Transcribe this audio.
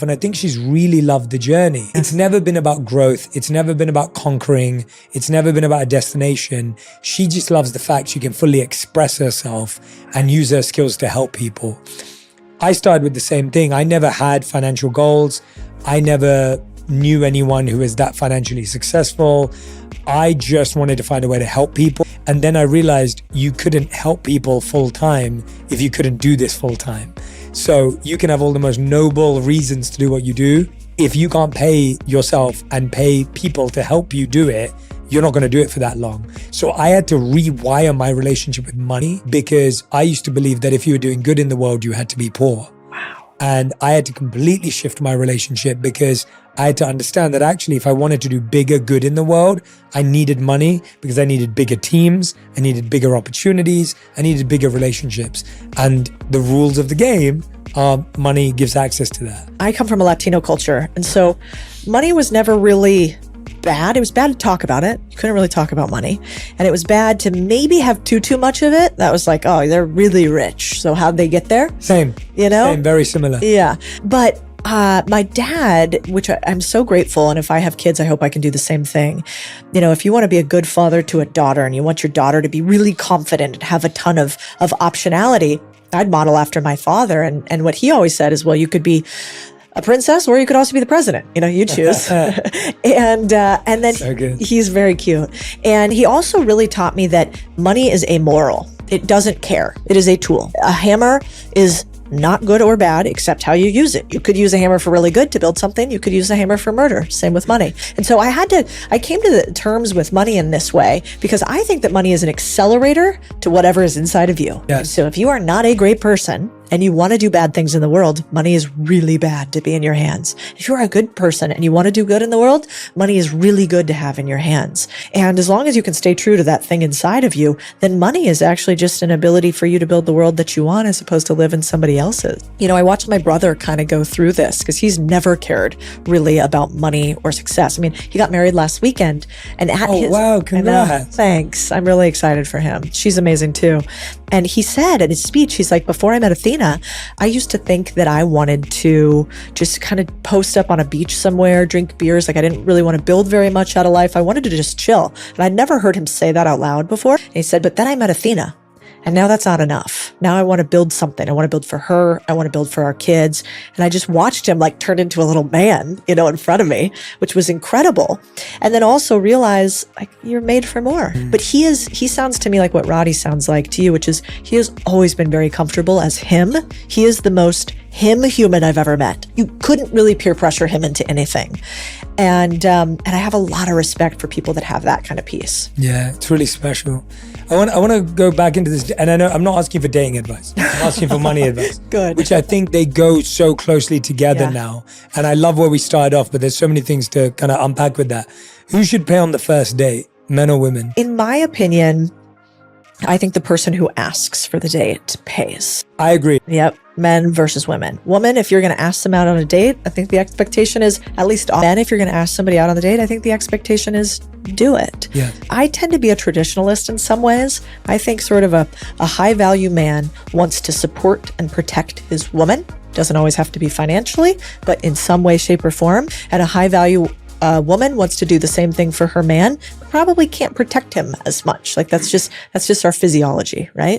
And I think she's really loved the journey. It's never been about growth. It's never been about conquering. It's never been about a destination. She just loves the fact she can fully express herself and use her skills to help people. I started with the same thing. I never had financial goals. I never knew anyone who was that financially successful. I just wanted to find a way to help people. And then I realized you couldn't help people full time if you couldn't do this full time. So you can have all the most noble reasons to do what you do. If you can't pay yourself and pay people to help you do it, you're not going to do it for that long. So I had to rewire my relationship with money because I used to believe that if you were doing good in the world, you had to be poor. And I had to completely shift my relationship because I had to understand that actually if I wanted to do bigger good in the world, I needed money because I needed bigger teams, I needed bigger opportunities, I needed bigger relationships. And the rules of the game are money gives access to that. I come from a Latino culture, and so money was never really bad. It was bad to talk about it. You couldn't really talk about money. And it was bad to maybe have too much of it. That was like, oh, they're really rich. So how'd they get there? Same. You know? Same, very similar. Yeah. But my dad, which I'm so grateful, and if I have kids, I hope I can do the same thing. You know, if you want to be a good father to a daughter and you want your daughter to be really confident and have a ton of optionality, I'd model after my father. And what he always said is, well, you could be a princess, or you could also be the president. You know, you choose. and then so he's very cute. And he also really taught me that money is amoral. It doesn't care. It is a tool. A hammer is not good or bad, except how you use it. You could use a hammer for really good to build something. You could use a hammer for murder. Same with money. And so I came to the terms with money in this way because I think that money is an accelerator to whatever is inside of you. Yes. So if you are not a great person and you want to do bad things in the world, money is really bad to be in your hands. If you're a good person and you want to do good in the world, money is really good to have in your hands. And as long as you can stay true to that thing inside of you, then money is actually just an ability for you to build the world that you want as opposed to live in somebody else's. You know, I watched my brother kind of go through this because he's never cared really about money or success. I mean, he got married last weekend and wow, congrats. Thanks. I'm really excited for him. She's amazing too. And he said in his speech, he's like, before I met Athena, I used to think that I wanted to just kind of post up on a beach somewhere, drink beers. Like I didn't really want to build very much out of life. I wanted to just chill. And I'd never heard him say that out loud before. And he said, but then I met Athena. And now that's not enough. Now I want to build something. I want to build for her. I want to build for our kids. And I just watched him like turn into a little man, you know, in front of me, which was incredible. And then also realize like you're made for more. But he sounds to me like what Roddy sounds like to you, which is he has always been very comfortable as him. He is the most him human I've ever met. You couldn't really peer pressure him into anything. And I have a lot of respect for people that have that kind of peace. Yeah, it's really special. I want to go back into this, and I know I'm not asking for dating advice. I'm asking for money advice. Good. Which I think they go so closely together now. And I love where we started off, but there's so many things to kind of unpack with that. Who should pay on the first date, men or women? In my opinion, I think the person who asks for the date pays. I agree. Yep. Men versus women. Woman, if you're going to ask them out on a date, I think the expectation is at least men. If you're going to ask somebody out on the date, I think the expectation is do it. Yeah. I tend to be a traditionalist in some ways. I think sort of a high value man wants to support and protect his woman. Doesn't always have to be financially, but in some way, shape, or form. And a high value woman wants to do the same thing for her man, probably can't protect him as much. Like that's just our physiology, right?